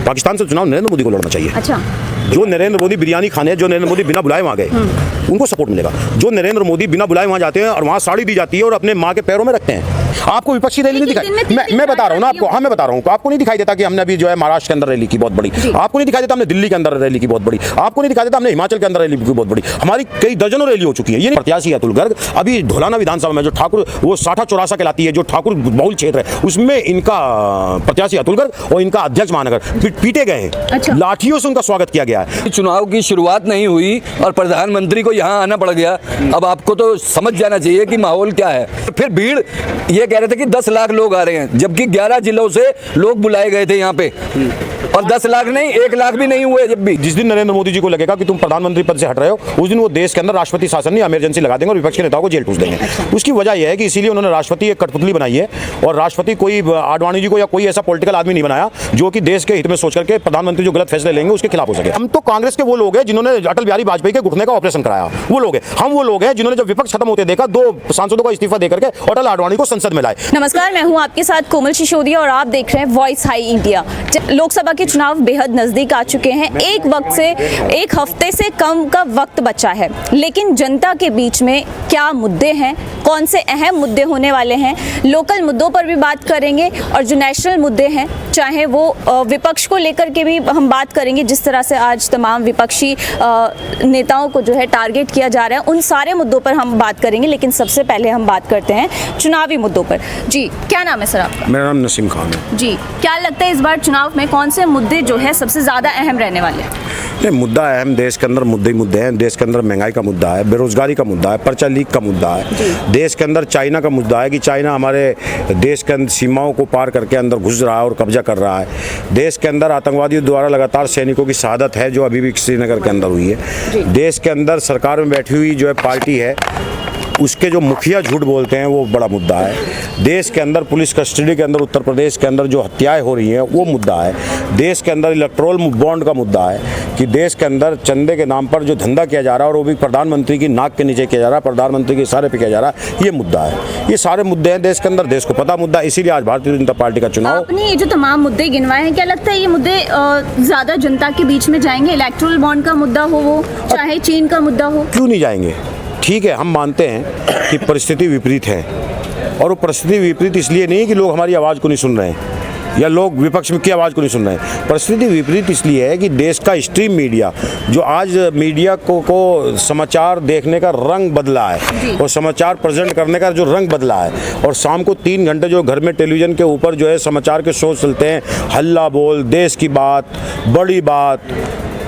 पाकिस्तान से चुनाव नरेंद्र मोदी को लड़ना चाहिए। अच्छा, जो नरेंद्र मोदी बिरयानी खाने, जो नरेंद्र मोदी बिना बुलाए वहाँ गए, उनको सपोर्ट मिलेगा। जो नरेंद्र मोदी बिना बुलाए वहाँ जाते हैं और वहाँ साड़ी दी जाती है और अपने माँ के पैरों में रखते हैं। आपको विपक्षी रैली नहीं दिखाई, मैं बता रहा हूँ ना आपको, हाँ मैं बता रहा हूँ, आपको नहीं दिखाई देता कि हमने अभी जो है महाराष्ट्र के अंदर रैली की बहुत बड़ी, आपको नहीं दिखाई देता हमने दिल्ली के अंदर रैली की बहुत बड़ी, आपको नहीं दिखाई देता हमने हिमाचल के अंदर रैली की बहुत बड़ी। हमारी कई दर्जनों रैली हो चुकी है। ये प्रत्याशी अतुल गर्ग अभी ढोलाना विधानसभा में जो ठाकुर वो साठा चौरासा कहलाती है, जो ठाकुर बहुल क्षेत्र है, उसमें इनका प्रत्याशी अतुल गर्ग और इनका अध्यक्ष महानगर पीटे गए हैं। अच्छा। लाठियों से उनका स्वागत किया गया है। चुनाव की शुरुआत नहीं हुई और प्रधानमंत्री को यहाँ आना पड़ गया। अब आपको तो समझ जाना चाहिए कि माहौल क्या है। फिर भीड़ ये कह रहे थे कि 10 लाख लोग आ रहे हैं, जबकि 11 जिलों से लोग बुलाए गए थे यहाँ पे, और 10 लाख नहीं, 1 लाख भी नहीं हुए। जब भी जिस दिन नरेंद्र मोदी जी को लगेगा कि तुम प्रधानमंत्री पद से हट रहे हो, उस दिन वो देश के अंदर राष्ट्रपति शासन नहीं इमरजेंसी लगा देंगे और विपक्ष के नेताओं को जेल ठूस देंगे। उसकी वजह यह है कि इसीलिए उन्होंने राष्ट्रपति एक कठपुतली बनाई है, और राष्ट्रपति कोई आडवाणी जी को या कोई ऐसा पॉलिटिकल आदमी नहीं बनाया जो कि देश के हित में सोच करके प्रधानमंत्री जो गलत फैसले लेंगे उसके खिलाफ हो सके। हम तो कांग्रेस के वो लोग हैं जिन्होंने अटल बिहारी वाजपेयी के घुटने का ऑपरेशन कराया, वो लोग हैं। हम वो लोग हैं जिन्होंने जब विपक्ष खत्म होते देखा 2 सांसदों का इस्तीफा देकर के अटल आडवाणी को संसद में लाए। नमस्कार, मैं हूं आपके साथ कोमल सिसोदिया और आप देख रहे हैं वॉइस हाई इंडिया। लोकसभा के चुनाव बेहद नजदीक आ चुके हैं। एक हफ्ते से कम का वक्त बचा है, लेकिन जनता के बीच में क्या मुद्दे हैं, कौन से अहम मुद्दे होने वाले हैं, लोकल मुद्दों पर भी बात करेंगे और जो नेशनल मुद्दे हैं, चाहे वो विपक्ष को लेकर के भी हम बात करेंगे। जिस तरह से आज तमाम विपक्षी नेताओं को जो है टारगेट किया जा रहा है, उन सारे मुद्दों पर हम बात करेंगे। लेकिन सबसे पहले हम बात करते हैं चुनावी मुद्दों पर। जी, क्या नाम है सर आपका? मेरा नाम नसीम खान है। जी, क्या लगता है इस बार चुनाव में कौन से मुद्दे जो है सबसे ज्यादा अहम रहने वाले हैं? ये मुद्दा अहम देश के अंदर मुद्दे ही मुद्दे हैं। देश के अंदर महंगाई का मुद्दा है, बेरोजगारी का मुद्दा है, पर्चा लीक का मुद्दा है। देश के अंदर चाइना का मुद्दा है कि चाइना हमारे देश के अंदर सीमाओं को पार करके अंदर घुस रहा है और कब्जा कर रहा है। देश के अंदर आतंकवादियों द्वारा लगातार सैनिकों की शहादत है जो अभी भी श्रीनगर के अंदर हुई है। देश के अंदर सरकार में बैठी हुई जो है पार्टी है, उसके जो मुखिया झूठ बोलते हैं वो बड़ा मुद्दा है। देश के अंदर पुलिस कस्टडी के अंदर उत्तर प्रदेश के अंदर जो हत्याएं हो रही हैं वो मुद्दा है। देश के अंदर इलेक्टोरल बॉन्ड का मुद्दा है कि देश के अंदर चंदे के नाम पर जो धंधा किया जा रहा है और वो भी प्रधानमंत्री की नाक के नीचे किया जा रहा है, प्रधानमंत्री के इशारे पे किया जा रहा है, ये मुद्दा है। ये सारे मुद्दे हैं देश के अंदर, देश को पता मुद्दा है। इसीलिए आज भारतीय जनता पार्टी का चुनाव। आपने ये जो तमाम मुद्दे गिनवाए हैं, क्या लगता है ये मुद्दे ज्यादा जनता के बीच में जाएंगे? इलेक्टोरल बॉन्ड का मुद्दा हो, वो चाहे चीन का मुद्दा हो, क्यों नहीं जाएंगे? ठीक है, हम मानते हैं कि परिस्थिति विपरीत है, और वो परिस्थिति विपरीत इसलिए नहीं कि लोग हमारी आवाज़ को नहीं सुन रहे हैं या लोग विपक्ष की आवाज़ को नहीं सुन रहे हैं। परिस्थिति विपरीत इसलिए है कि देश का स्ट्रीम मीडिया, जो आज मीडिया को समाचार देखने का रंग बदला है और समाचार प्रेजेंट करने का जो रंग बदला है, और शाम को 3 घंटे जो घर में टेलीविज़न के ऊपर जो है समाचार के शो चलते हैं, हल्ला बोल, देश की बात, बड़ी बात,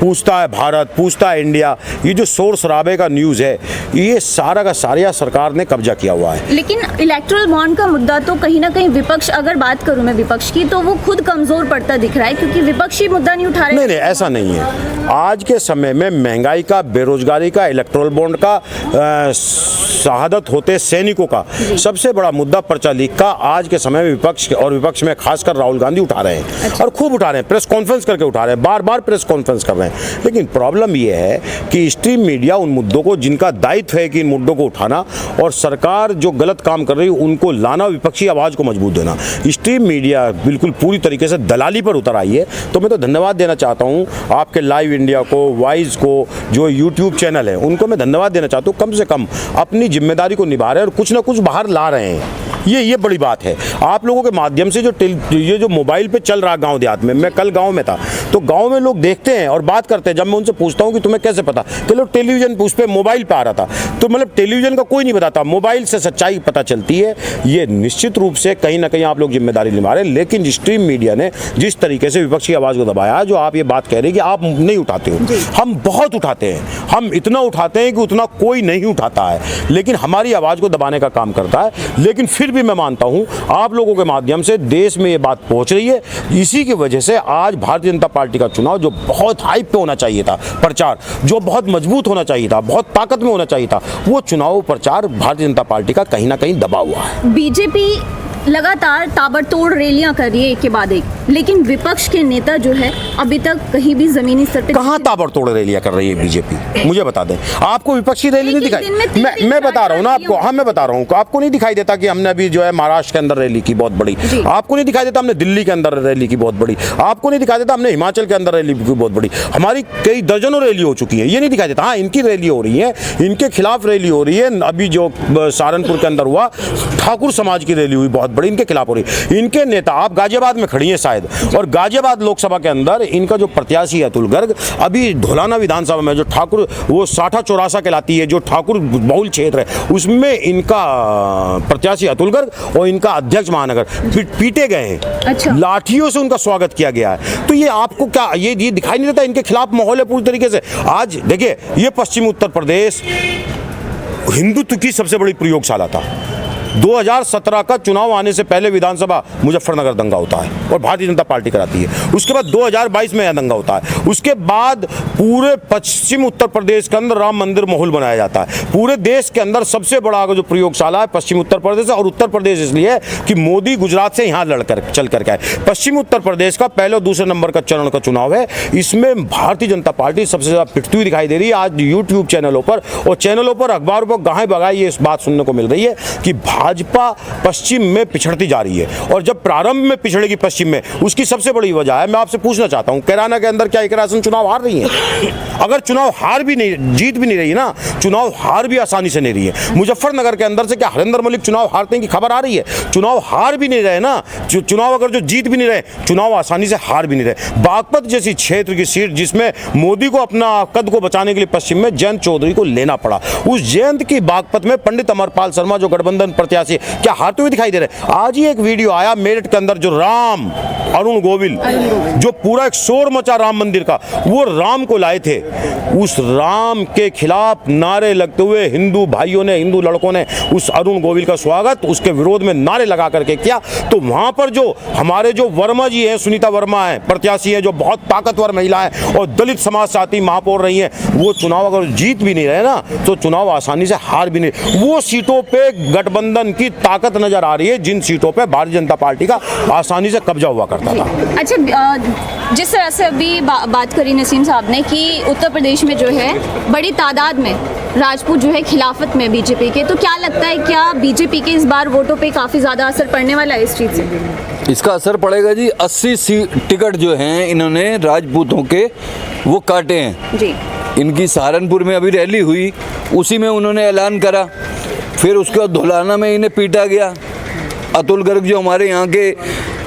पूछता है भारत, पूछता है इंडिया, ये जो शोर शराबे का न्यूज़ है, ये सारा का सारा सरकार ने कब्जा किया हुआ है। लेकिन इलेक्टोरल बॉन्ड का मुद्दा तो कहीं ना कहीं विपक्ष, अगर बात करूं मैं विपक्ष की, तो वो खुद कमजोर पड़ता दिख रहा है क्योंकि विपक्षी मुद्दा नहीं उठा रहे। नहीं, ऐसा नहीं है। आज के समय में महंगाई का, बेरोजगारी का, इलेक्टोरल बॉन्ड का, शहादत होते सैनिकों का सबसे बड़ा मुद्दा पर्चा लीक का आज के समय में विपक्ष में खासकर राहुल गांधी उठा रहे हैं। अच्छा। और खूब उठा रहे हैं, प्रेस कॉन्फ्रेंस करके उठा रहे हैं, बार बार प्रेस कॉन्फ्रेंस कर रहे हैं। लेकिन प्रॉब्लम यह है कि स्ट्रीम मीडिया उन मुद्दों को, जिनका दायित्व है कि इन मुद्दों को उठाना और सरकार जो गलत काम कर रही है उनको लाना, विपक्षी आवाज़ को मजबूत देना, स्ट्रीम मीडिया बिल्कुल पूरी तरीके से दलाली पर उतर आई है। तो मैं तो धन्यवाद देना चाहता हूँ आपके लाइव इंडिया को, वॉइस को, जो यूट्यूब चैनल है उनको मैं धन्यवाद देना चाहता हूँ। कम से कम अपनी जिम्मेदारी को निभा रहे हैं और कुछ ना कुछ बाहर ला रहे हैं। ये बड़ी बात है। आप लोगों के माध्यम से ये जो मोबाइल पे चल रहा गांव देहात में, मैं कल गांव में था तो गांव में लोग देखते हैं और बात करते हैं। जब मैं उनसे पूछता हूं कि तुम्हें कैसे पता, कि लोग टेलीविजन उस पर मोबाइल पे आ रहा था, तो मतलब टेलीविजन का कोई नहीं बताता, मोबाइल से सच्चाई पता चलती है। ये निश्चित रूप से कहीं ना कहीं आप लोग जिम्मेदारी निभा रहे हैं। लेकिन स्ट्रीम मीडिया ने जिस तरीके से विपक्षी आवाज़ को दबाया, जो आप ये बात कह रहे हैं कि आप नहीं उठाते हो, हम बहुत उठाते हैं। हम इतना उठाते हैं कि उतना कोई नहीं उठाता है, लेकिन हमारी आवाज़ को दबाने का काम करता है। लेकिन फिर भी मैं मानता हूं आप लोगों के माध्यम से देश में ये बात पहुंच रही है। इसी की वजह से आज भारतीय जनता पार्टी का चुनाव, जो बहुत हाइप पे होना चाहिए था, प्रचार जो बहुत मजबूत होना चाहिए था, बहुत ताकत में होना चाहिए था, वो चुनाव प्रचार भारतीय जनता पार्टी का कहीं ना कहीं दबा हुआ है। बीजेपी लगातार ताबड़तोड़ रैलियां कर रही है एक के बाद एक, लेकिन विपक्ष के नेता जो है अभी तक कहीं भी जमीनी स्तर पे कहाँ ताबड़तोड़ रैलियां कर रही है बीजेपी? मुझे बता दें, आपको विपक्ष की रैली नहीं दिखाई? मैं बता रहा हूँ ना आपको, हाँ मैं बता रहा हूँ, आपको नहीं दिखाई देता कि हमने अभी जो है महाराष्ट्र के अंदर रैली की बहुत बड़ी, आपको नहीं दिखाई देता हमने दिल्ली के अंदर रैली की बहुत बड़ी, आपको नहीं दिखाई देता हमने हिमाचल के अंदर रैली की बहुत बड़ी, हमारी कई दर्जनों रैली हो चुकी है, ये नहीं दिखाई देता। हाँ, इनकी रैली हो रही है, इनके खिलाफ रैली हो रही है, अभी जो सहारनपुर के अंदर हुआ ठाकुर समाज की रैली हुई बहुत बड़ी, इनके खिलाफ हो रही है। इनके नेता, आप गाजियाबाद में खड़ी हैं शायद, और गाजियाबाद लोकसभा के अंदर इनका जो प्रत्याशी है अतुल गर्ग, अभी धौलाना विधानसभा में जो ठाकुर, वो साठा चौरासा कहलाती है जो ठाकुर बहुल क्षेत्र है, उसमें इनका प्रत्याशी अतुल गर्ग और इनका अध्यक्ष महानगर पीटे गए हैं। अच्छा। लाठियों से उनका स्वागत किया गया है। तो ये आपको क्या ये दिखाई नहीं देता? इनके खिलाफ माहौल है पूरी तरीके से। आज देखिए, ये पश्चिमी उत्तर प्रदेश हिंदुत्व की सबसे बड़ी प्रयोगशाला था। 2017 का चुनाव आने से पहले विधानसभा मुजफ्फरनगर दंगा होता है और भारतीय जनता पार्टी कराती है। उसके बाद 2022 में यह दंगा होता है। उसके बाद पूरे पश्चिम उत्तर प्रदेश के अंदर राम मंदिर माहौल बनाया जाता है। पूरे देश के अंदर सबसे बड़ा जो प्रयोगशाला है पश्चिम उत्तर प्रदेश है, और उत्तर प्रदेश इसलिए कि मोदी गुजरात से यहाँ लड़कर चल करके आए। पश्चिम उत्तर प्रदेश का पहले और दूसरे नंबर का चरण का चुनाव है। इसमें भारतीय जनता पार्टी सबसे ज़्यादा पिटती हुई दिखाई दे रही है। आज यूट्यूब चैनलों पर और चैनलों पर, अखबारों पर गाहे बगाए ये इस बात सुनने को मिल रही है कि भाजपा पश्चिम में पिछड़ती जा रही है, और जब प्रारंभ में पिछड़ेगी पश्चिम में, उसकी सबसे बड़ी वजह है, मैं आपसे पूछना चाहता हूं, कैराना के अंदर क्या एक राशन चुनाव हार रही है? अगर चुनाव हार भी नहीं, जीत भी नहीं रही ना, चुनाव हार भी आसानी से नहीं रही है। मुजफ्फरनगर के अंदर से क्या हरिंदर मलिक चुनाव हारते हैं की खबर आ रही है? चुनाव हार भी नहीं रहे ना, चुनाव अगर जो जीत भी नहीं रहे, चुनाव आसानी से हार भी नहीं रहे। बागपत जैसी क्षेत्र की सीट जिसमें मोदी को अपना कद को बचाने के लिए पश्चिम में जयंत चौधरी को लेना पड़ा, उस जयंत की बागपत में पंडित अमरपाल शर्मा जो गठबंधन प्रत्याशी क्या हारते हुए दिखाई दे रहे हैं? आज ही एक वीडियो आया मेरठ के अंदर, जो राम अरुण गोविल जो पूरा एक शोर मचा राम मंदिर का, वो राम को लाए थे, उस राम के खिलाफ नारे लगते हुए हिंदू भाइयों ने, हिंदू लड़कों ने उस अरुण गोविल का स्वागत उसके विरोध में नारे लगा करके किया। तो वहां पर जो हमारे जो वर्मा जी हैं, सुनीता वर्मा है प्रत्याशी है, जो बहुत ताकतवर महिला है और दलित समाज से आती महापौर रही है, वो चुनाव अगर जीत भी नहीं रहे ना, तो चुनाव आसानी से हार भी नहीं। वो सीटों पे गठबंधन की ताकत नजर आ रही है जिन सीटों पे भारतीय जनता पार्टी का आसानी से कब्जा हुआ करता था। अच्छा, जिस तरह से अभी बात करी नसीम साहब ने कि उत्तर प्रदेश में जो है बड़ी तादाद में राजपूत जो है खिलाफत में बीजेपी के, तो क्या लगता है क्या बीजेपी के इस बार वोटों पे काफ़ी ज़्यादा असर पड़ने वाला है इस चीज़ से? इसका असर पड़ेगा जी। 80 टिकट जो हैं इन्होंने राजपूतों के वो काटे हैं जी। इनकी सहारनपुर में अभी रैली हुई, उसी में उन्होंने ऐलान करा, फिर उसके बाद धौलाना में इन्हें पीटा गया। अतुल गर्ग जो हमारे यहाँ के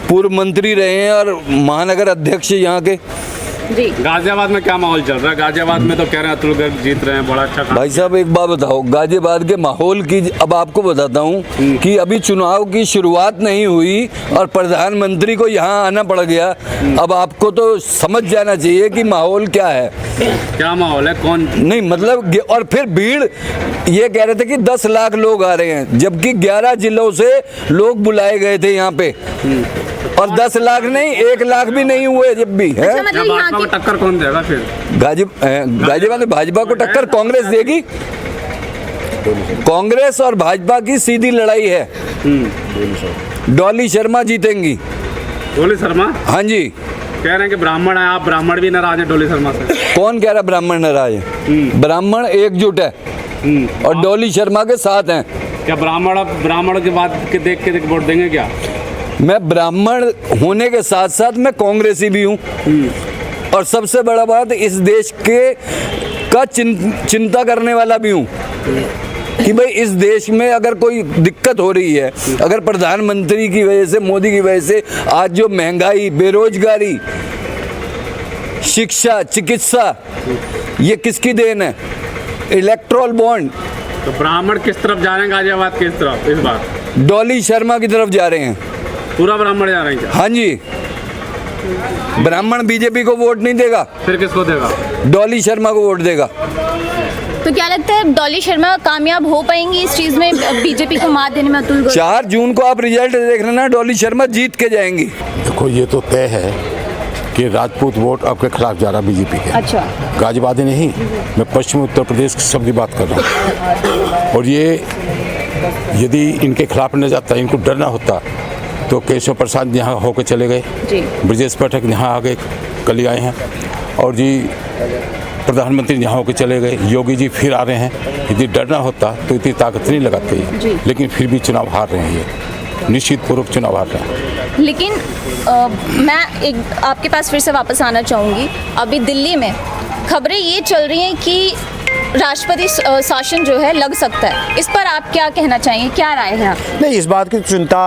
पूर्व मंत्री रहे हैं और महानगर अध्यक्ष यहाँ के। जी। गाजियाबाद में क्या माहौल चल रहा है? गाजियाबाद में तो कह रहे हैं अतुल गर्ग जीत रहे हैं, बड़ा अच्छा काम। भाई साहब एक बात बताओ, गाजियाबाद के माहौल की अब आपको बताता हूँ कि अभी चुनाव की शुरुआत नहीं हुई और प्रधानमंत्री को यहाँ आना पड़ गया। अब आपको तो समझ जाना चाहिए कि माहौल क्या है। क्या माहौल है? कौन नहीं मतलब, और फिर भीड़ ये कह रहे थे कि 10 लाख लोग आ रहे हैं, जबकि 11 जिलों से लोग बुलाए गए थे यहाँ पे, और 10 लाख नहीं 1 लाख भी नहीं हुए जब भी है। अच्छा, मतलब यहाँ भाजपा को टक्कर कौन देगा फिर? गाजियाबाद में भाजपा को टक्कर कांग्रेस देगी। कांग्रेस और भाजपा की सीधी लड़ाई है। डॉली शर्मा जीतेंगी। डोली शर्मा? हाँ जी। कह रहे हैं कि ब्राह्मण है, आप ब्राह्मण भी नाराज हैं डोली शर्मा से? कौन कह रहा ब्राह्मण नाराज है? ब्राह्मण एकजुट है और डॉली शर्मा के साथ हैं। क्या ब्राह्मण के बाद के देख के वोट देंगे क्या? मैं ब्राह्मण होने के साथ साथ मैं कांग्रेसी भी हूँ, और सबसे बड़ा बात इस देश के का चिंता करने वाला भी हूँ कि भाई इस देश में अगर कोई दिक्कत हो रही है, अगर प्रधानमंत्री की वजह से, मोदी की वजह से आज जो महंगाई, बेरोजगारी, शिक्षा, चिकित्सा, ये किसकी देन है? Electoral bond. तो ब्राह्मण किस तरफ जा रहे हैं गाजियाबाद किस तरफ इस बार? डॉली शर्मा की तरफ जा रहे हैं। पूरा ब्राह्मण जा रहे हैं क्या? हाँ जी। ब्राह्मण बीजेपी को वोट नहीं देगा, फिर किसको देगा? डॉली शर्मा को वोट देगा। तो क्या लगता है डॉली शर्मा कामयाब हो पाएंगी इस चीज़ में, बीजेपी को मात देने में? अतुल गर्ग 4 जून को आप रिजल्ट देख लेना, डॉली शर्मा जीत के जाएंगी। देखो ये तो तय है कि राजपूत वोट आपके खिलाफ जा रहा बीजेपी के। अच्छा। गाजियाबाद ही नहीं, मैं पश्चिमी उत्तर प्रदेश की सबकी बात कर रहा हूँ। और ये यदि इनके खिलाफ न जाता, इनको डर ना होता, तो केशव प्रसाद यहाँ होकर चले गए, जी। ब्रजेश पाठक यहाँ आ गए, कल ही आए हैं, और जी प्रधानमंत्री यहाँ होकर चले गए, योगी जी फिर आ रहे हैं। यदि डर ना होता तो इतनी ताकत नहीं लगाते ये, लेकिन फिर भी चुनाव हार रहे हैं, ये निश्चित पूर्वक चुनाव हार रहे हैं। लेकिन मैं एक आपके पास फिर से वापस आना चाहूँगी। अभी दिल्ली में खबरें ये चल रही हैं कि राष्ट्रपति शासन जो है लग सकता है, इस पर आप क्या कहना चाहेंगे, क्या राय है आप? नहीं, इस बात की चिंता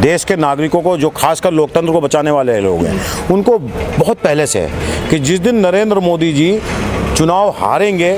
देश के नागरिकों को, जो खासकर लोकतंत्र को बचाने वाले लोग हैं, उनको बहुत पहले से है कि जिस दिन नरेंद्र मोदी जी चुनाव हारेंगे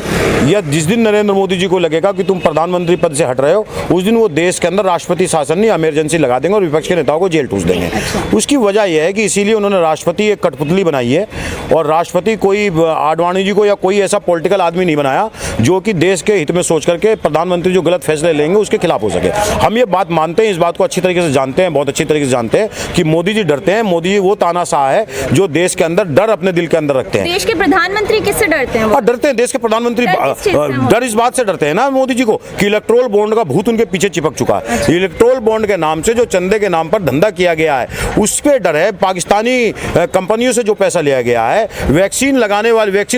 या जिस दिन नरेंद्र मोदी जी को लगेगा कि तुम प्रधानमंत्री पद से हट रहे हो, उस दिन वो देश के अंदर राष्ट्रपति शासन नहीं, इमरजेंसी लगा देंगे और विपक्ष के नेताओं को जेल ठूस देंगे। उसकी वजह यह है कि इसीलिए उन्होंने राष्ट्रपति एक कठपुतली बनाई है, और राष्ट्रपति कोई आडवाणी जी को या कोई ऐसा पॉलिटिकल आदमी नहीं बनाया जो कि देश के हित में सोच करके प्रधानमंत्री जो गलत फैसले लेंगे उसके खिलाफ हो सके। हम ये बात मानते हैं, इस बात को अच्छी तरीके से जानते हैं, बहुत अच्छी तरीके से जानते हैं कि मोदी जी डरते हैं। मोदी जी वो तानाशाह है जो देश के अंदर डर अपने दिल के अंदर रखते हैं। देश के प्रधानमंत्री किससे डरते हैं? डरते हैं देश के प्रधानमंत्री, डर इस बात से डरते हैं ना मोदी जी को कि इलेक्ट्रोल बॉन्ड का भूत उनके पीछे चिपक चुका है। इलेक्ट्रोल बॉन्ड के नाम से जो चंदे के नाम पर धंधा किया गया है, उस पे डर है। पाकिस्तानी कंपनियों से जो पैसा लिया गया है, वैक्सीन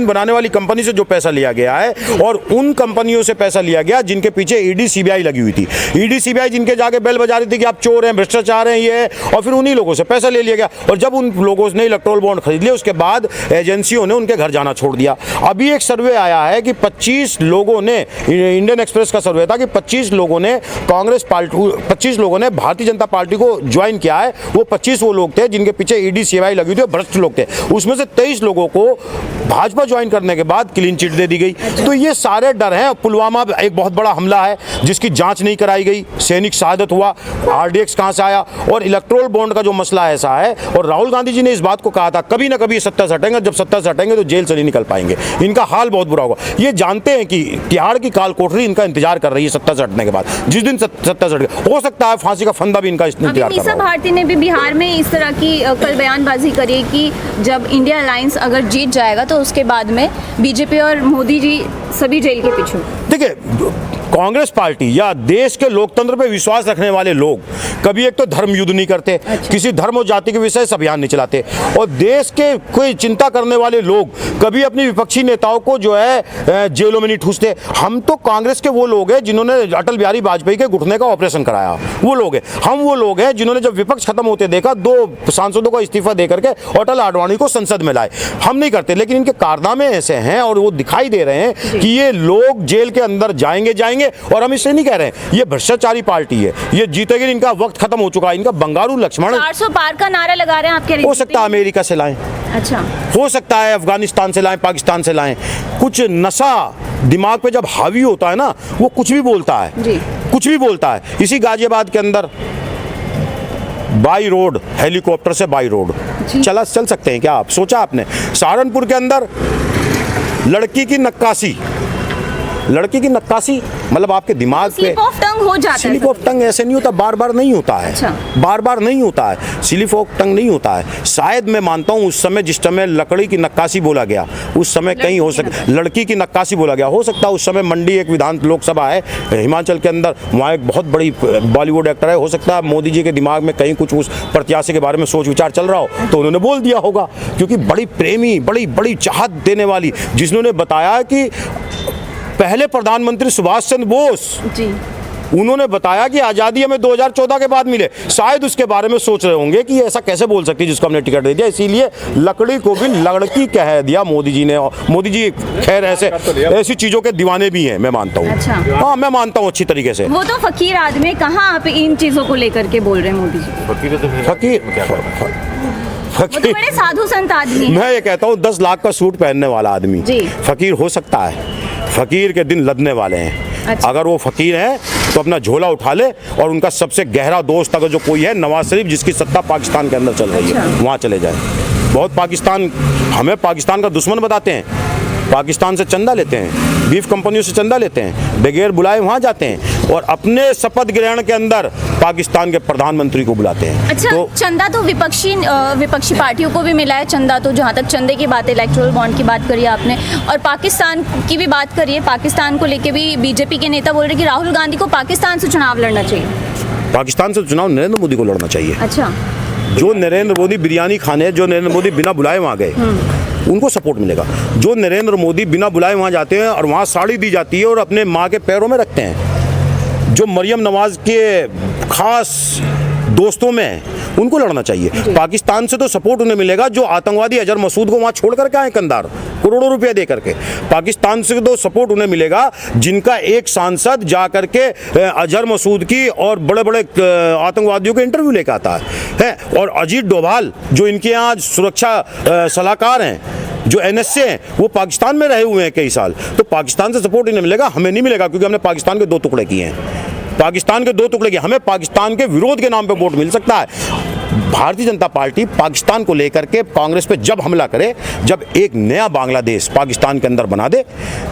बनाने वाली कंपनी से जो पैसा लिया गया है, और उन कंपनियों से पैसा लिया गया जिनके पीछे ईडी सीबीआई लगी हुई थी। ईडी सीबीआई जिनके जाके बेल बजा रही थी कि आप चोर हैं, भ्रष्टाचार हैं, ये है, और फिर उन्हीं लोगों से पैसा ले लिया गया। और जब उन लोगों ने इलेक्ट्रोल बॉन्ड खरीद लिया, उसके बाद एजेंसियों ने उनके घर जाना छोड़ दिया। अभी एक सर्वे आया है कि 25 लोगों ने, इंडियन एक्सप्रेस का सर्वे था कि 25 लोगों ने कांग्रेस पार्टी, 25 लोगों ने भारतीय जनता पार्टी को ज्वाइन किया है। वो 25 वो लोग थे जिनके पीछे ईडी सीबीआई लगी थी, भ्रष्ट लोग थे। उसमें से 23 लोगों को भाजपा ज्वाइन करने के बाद क्लीन चिट दे दी गई। तो ये सारे डर हैं। पुलवामा एक बहुत बड़ा हमला है जिसकी जांच नहीं कराई गई, सैनिक शहादत हुआ, आरडीएक्स कहां से आया, और इलेक्ट्रोल बॉन्ड का जो मसला ऐसा है। और राहुल गांधी जी ने इस बात को कहा था, कभी ना कभी सत्ता से हटेंगे, जब सत्ता से हटेंगे तो जेल से नहीं निकल पाएंगे, इनका हाल बहुत बुरा होगा। ये जानते हैं कि तिहाड़ की काल कोठरी इनका इंतजार कर रही है सत्ता से हटने के बाद। जिस दिन सत्ता से हट, हो सकता है फांसी का फंदा भी इनका इंतजार कर रहा है। मीसा भारती ने भी बिहार में इस तरह की कल बयानबाजी करी कि जब इंडिया अलायंस अगर जीत जाएगा तो उसके बाद में बीजेपी और मोदी जी सभी जेल के पीछे। देखिए, कांग्रेस पार्टी या देश के लोकतंत्र पे विश्वास रखने वाले लोग कभी एक तो धर्म युद्ध नहीं करते, किसी धर्म और जाति के विषय से अभियान नहीं चलाते, और देश के कोई चिंता करने वाले लोग कभी अपनी विपक्षी नेताओं को जो है जेलों में नहीं ठूसते। हम तो कांग्रेस के वो लोग हैं जिन्होंने अटल बिहारी वाजपेयी के घुटने का ऑपरेशन कराया, वो लोग हैं। हम वो लोग हैं जिन्होंने जब विपक्ष खत्म होते देखा 2 सांसदों को इस्तीफा देकर के अटल आडवाणी को संसद में लाए। हम नहीं करते, लेकिन इनके कारनामे ऐसे हैं और वो दिखाई दे रहे हैं कि ये लोग जेल के अंदर जाएंगे। और हम इससे नहीं कह रहे हैं ये भ्रष्टाचारी पार्टी है, ये जीतेगी, इनका वक्त खत्म हो चुका है। इनका बंगारू लक्ष्मण 400 पार का नारा लगा रहे हैं आप, हो सकता है अमेरिका से लाएं, अच्छा, हो सकता है अफगानिस्तान से लाएं, पाकिस्तान से लाएं। कुछ नशा दिमाग पे जब हावी होता है ना, वो कुछ भी बोलता है जी। कुछ भी बोलता है। इसी गाजियाबाद के अंदर बाई रोड, हेलीकॉप्टर से बाई रोड चल सकते हैं क्या आप? सोचा आपने? सहारनपुर के अंदर लड़की की नक्काशी मतलब आपके दिमाग पे स्लिप ऑफ टंग हो जाता है। स्लिप ऑफ टंग ऐसे नहीं होता, बार बार नहीं होता है। अच्छा। बार बार नहीं होता है, स्लिप ऑफ टंग नहीं होता है। शायद मैं मानता हूँ उस समय जिस समय लकड़ी की नक्काशी बोला गया, उस समय कहीं हो सकता लड़की की नक्काशी बोला गया, हो सकता है उस समय मंडी एक विधान लोकसभा है हिमाचल के अंदर, वहाँ एक बहुत बड़ी बॉलीवुड एक्टर है, हो सकता है मोदी जी के दिमाग में कहीं कुछ उस प्रत्याशी के बारे में सोच विचार चल रहा हो तो उन्होंने बोल दिया होगा। क्योंकि बड़ी प्रेमी, बड़ी चाहत देने वाली, जिन्होंने बताया कि पहले प्रधानमंत्री सुभाष चंद्र बोस जी, उन्होंने बताया कि आज़ादी हमें 2014 के बाद मिले। शायद उसके बारे में सोच रहे होंगे कि ऐसा कैसे बोल सकती है जिसको हमने टिकट दे दिया, इसीलिए लकड़ी को भी लड़की कह दिया मोदी जी ने। मोदी जी खैर ऐसी चीज़ों के दीवाने भी हैं, मैं मानता हूँ। अच्छा। हाँ, मैं मानता हूँ अच्छी तरीके से। वो तो फकीर आदमी, कहाँ आप इन चीज़ों को लेकर के बोल रहे हैं मोदी जी? वो तो बड़े साधु संत आदमी। मैं ये कहता हूँ 10 लाख का सूट पहनने वाला आदमी जी। फकीर हो सकता है। फकीर के दिन लदने वाले हैं। अच्छा। अगर वो फकीर है तो अपना झोला उठा ले, और उनका सबसे गहरा दोस्त अगर जो कोई है, नवाज शरीफ, जिसकी सत्ता पाकिस्तान के अंदर चल रही है, वहाँ चले जाए। बहुत पाकिस्तान, हमें पाकिस्तान का दुश्मन बताते हैं, पाकिस्तान से चंदा लेते हैं, बीफ कंपनियों से चंदा लेते हैं, बगैर बुलाए वहाँ जाते हैं, और अपने शपथ ग्रहण के अंदर पाकिस्तान के प्रधानमंत्री को बुलाते हैं। अच्छा, तो चंदा तो विपक्षी पार्टियों को भी मिला है चंदा, तो जहाँ तक चंदे की बात है, इलेक्टोरल बॉन्ड की बात करी आपने, और पाकिस्तान की भी बात करी है। पाकिस्तान को लेके भी बीजेपी के नेता बोल रहे कि राहुल गांधी को पाकिस्तान से चुनाव लड़ना चाहिए। पाकिस्तान से चुनाव नरेंद्र मोदी को लड़ना चाहिए। अच्छा, जो नरेंद्र मोदी बिरयानी खाने, जो नरेंद्र मोदी बिना बुलाए वहाँ गए, उनको सपोर्ट मिलेगा। जो नरेंद्र मोदी बिना बुलाए वहाँ जाते हैं और वहाँ साड़ी दी जाती है और अपने माँ के पैरों में रखते हैं, जो मरियम नवाज के खास दोस्तों में हैं, उनको लड़ना चाहिए। पाकिस्तान से तो सपोर्ट उन्हें मिलेगा जो आतंकवादी अजहर मसूद को वहाँ छोड़ करके आए कंधार, करोड़ों रुपए दे करके। पाकिस्तान से तो सपोर्ट उन्हें मिलेगा जिनका एक सांसद जा करके अजहर मसूद की और बड़े बड़े आतंकवादियों के इंटरव्यू लेकर आता है। और अजीत डोभाल जो इनके यहाँ सुरक्षा सलाहकार हैं, जो NSA हैं, वो पाकिस्तान में रहे हुए हैं कई साल। तो पाकिस्तान से सपोर्ट इन्हें मिलेगा, हमें नहीं मिलेगा, क्योंकि हमने पाकिस्तान के 2 टुकड़े किए हैं। पाकिस्तान के 2 टुकड़े किए, हमें पाकिस्तान के विरोध के नाम पे वोट मिल सकता है। भारतीय जनता पार्टी पाकिस्तान को लेकर के कांग्रेस पे जब हमला करे, जब एक नया बांग्लादेश पाकिस्तान के अंदर बना दे,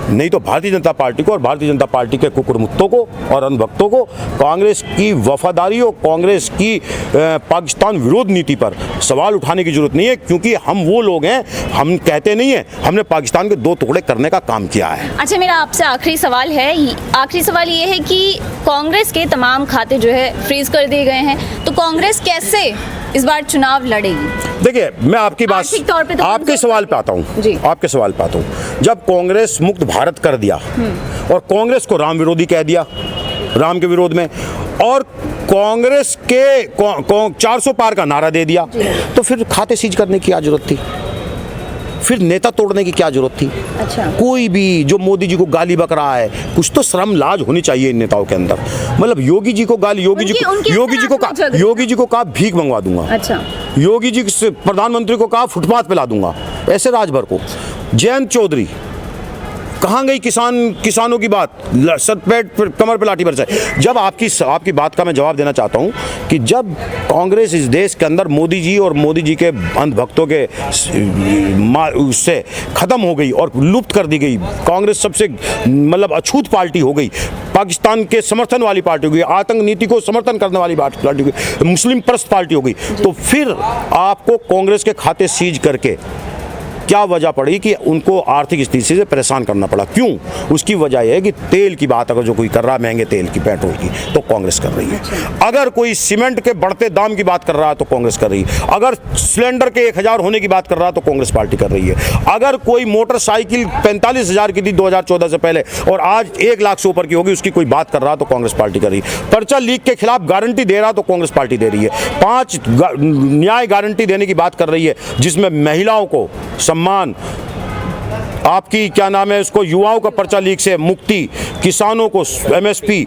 नहीं तो भारतीय जनता पार्टी को और भारतीय जनता पार्टी के कुकुरमुत्तों को और अंधभक्तों को कांग्रेस की वफादारी और कांग्रेस की पाकिस्तान विरोध नीति पर सवाल उठाने की जरूरत नहीं है, क्योंकि हम वो लोग हैं, हम कहते नहीं हैं हमने पाकिस्तान के 2 टुकड़े करने का काम किया है। अच्छा, मेरा आपसे आखिरी सवाल ये है कि कांग्रेस के तमाम खाते जो है फ्रीज कर दिए गए हैं, तो कांग्रेस कैसे इस बार चुनाव लड़ेगी? देखिए, मैं आपकी बात, आर्थिक तौर पे तो आपके सवाल पे आता जी। हूँ, आपके सवाल पे आता हूँ। जब कांग्रेस मुक्त भारत कर दिया और कांग्रेस को राम विरोधी कह दिया, राम के विरोध में, और कांग्रेस के 400 पार का नारा दे दिया, तो फिर खाते सीज करने की क्या जरूरत थी? फिर नेता तोड़ने की क्या जरूरत थी? अच्छा, कोई भी जो मोदी जी को गाली बक रहा है, कुछ तो शर्म लाज होनी चाहिए इन नेताओं के अंदर। मतलब योगी जी को गाली, योगी जी को कहा भीख मंगवा दूंगा। अच्छा, योगी जी से प्रधानमंत्री को कहा फुटपाथ पे ला दूंगा, ऐसे राजभर को। जयंत चौधरी, कहाँ गई किसानों की बात? सतपेट कमर पे लाठी बरसाए। जब आपकी बात का मैं जवाब देना चाहता हूँ कि जब कांग्रेस इस देश के अंदर मोदी जी और मोदी जी के अंधभक्तों के उससे खत्म हो गई और लुप्त कर दी गई, कांग्रेस सबसे मतलब अछूत पार्टी हो गई, पाकिस्तान के समर्थन वाली पार्टी हो गई, आतंक नीति को समर्थन करने वाली पार्टी हो गई, मुस्लिम परस्त पार्टी हो गई, तो फिर आपको कांग्रेस के खाते सीज करके क्या वजह पड़ी कि उनको आर्थिक स्थिति से परेशान करना पड़ा? क्यों? उसकी वजह यह है कि तेल की बात अगर जो कोई कर रहा है, महंगे तेल की, पेट्रोल की, तो कांग्रेस कर रही है। अगर कोई सीमेंट के बढ़ते दाम की बात कर रहा है तो कांग्रेस कर रही है। अगर सिलेंडर के 1000 होने की बात कर रहा है तो कांग्रेस पार्टी कर रही है। अगर कोई मोटरसाइकिल 45,000 की थी 2014 से पहले और आज 1 लाख से ऊपर की होगी, उसकी कोई बात कर रहा है तो कांग्रेस पार्टी कर रही है। पर्चा लीक के खिलाफ गारंटी दे रहा तो कांग्रेस पार्टी दे रही है। 5 न्याय गारंटी देने की बात कर रही है, जिसमें महिलाओं को सम्मान, आपकी क्या नाम है उसको, युवाओं का पर्चा लीक से मुक्ति, किसानों को MSP,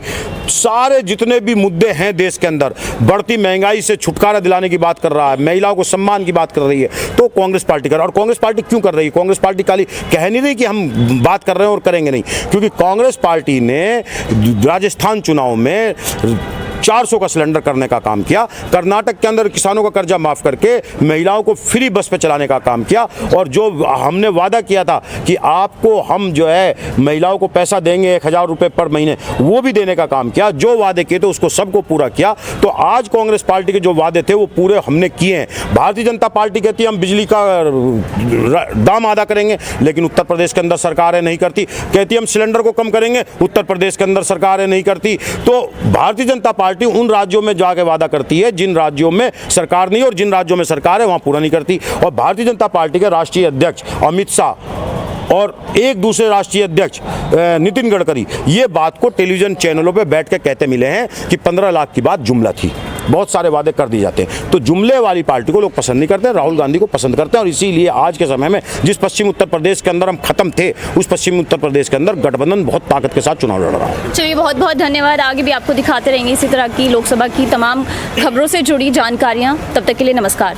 सारे जितने भी मुद्दे हैं देश के अंदर, बढ़ती महंगाई से छुटकारा दिलाने की बात कर रहा है, महिलाओं को सम्मान की बात कर रही है, तो कांग्रेस पार्टी कर। और कांग्रेस पार्टी क्यों कर रही है? कांग्रेस पार्टी खाली कह नहीं रही कि हम बात कर रहे हैं और करेंगे नहीं, क्योंकि कांग्रेस पार्टी ने राजस्थान चुनाव में 400 का सिलेंडर करने का काम किया, कर्नाटक के अंदर किसानों का कर्जा माफ करके महिलाओं को फ्री बस पे चलाने का काम किया, और जो हमने वादा किया था कि आपको हम जो है महिलाओं को पैसा देंगे 1000 रुपये पर महीने, वो भी देने का काम किया। जो वादे किए थे उसको सबको पूरा किया। तो आज कांग्रेस पार्टी के जो वादे थे वो पूरे हमने किए हैं। भारतीय जनता पार्टी कहती है हम बिजली का दाम आधा करेंगे, लेकिन उत्तर प्रदेश के अंदर सरकारें नहीं करती। कहती है हम सिलेंडर को कम करेंगे, उत्तर प्रदेश के अंदर सरकारें नहीं करती। तो भारतीय जनता पार्टी उन राज्यों में जाके वादा करती है जिन राज्यों में सरकार नहीं, और जिन राज्यों में सरकार है वहां पूरा नहीं करती। और भारतीय जनता पार्टी के राष्ट्रीय अध्यक्ष अमित शाह और एक दूसरे राष्ट्रीय अध्यक्ष नितिन गडकरी ये बात को टेलीविजन चैनलों पे बैठ के कहते मिले हैं कि 15 लाख की बात जुमला थी। बहुत सारे वादे कर दिए जाते हैं, तो जुमले वाली पार्टी को लोग पसंद नहीं करते, राहुल गांधी को पसंद करते हैं। और इसीलिए आज के समय में जिस पश्चिम उत्तर प्रदेश के अंदर हम खत्म थे, उस पश्चिम उत्तर प्रदेश के अंदर गठबंधन बहुत ताकत के साथ चुनाव लड़ रहा है। चलिए, बहुत बहुत धन्यवाद। आगे भी आपको दिखाते रहेंगे इसी तरह की लोकसभा की तमाम खबरों से जुड़ी जानकारियाँ। तब तक के लिए नमस्कार।